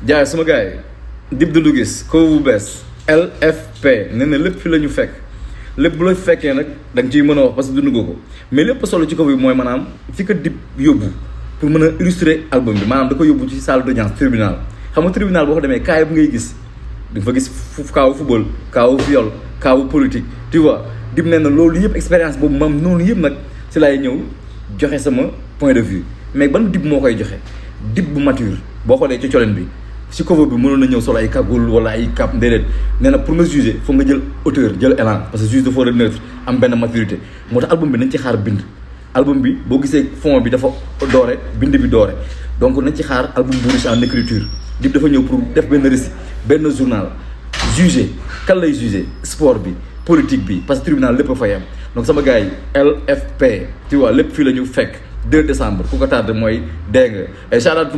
jaay sama gars yi Dip Doundou Guiss cover bu bees LFP nee na lépp fi la ñu fekk lépp bu la fekkee nag da nga ciy mën a wax parce que dund ko mais lépp solo ci cover bi mooy maanaam fi ko Dip yóbbu pour mën a illustrer album bi maanaam da ko yóbbu ci salle d'audience tribunal xam nga tribunal boo ko demee cas bu ngay gis di nga fa gis kaawu football kaawu viol kaawu politique tu vois Dip nee na loolu yëpp expérience boobu mam noonu yëpp nag si laay ñëw joxe sama point de vue mais ban Dip moo koy joxe Dip bu mature boo xoolee ci coleen bi si cover bi mënoon na ñëw solo ay kagul wala ay cap déedéet nee na pour nga juger foog nga jël hauteur jël élan parce que juge dafa war a neutre am benn maturité moo tax album bi nañ ci xaar bind album bi boo gisee fond bi dafa doore bind bi doore donc nañ ci xaar album bu riche en écriture Dip dafa ñëw pour def benn récit benn journal juger kan lay juger sport bi politique bi parce que tribunal lépp a fay am donc sama gars yi LFP tu vois lépp fii la ñu fekk 2 décembre ku ko tardé mooy dégg nga et shout out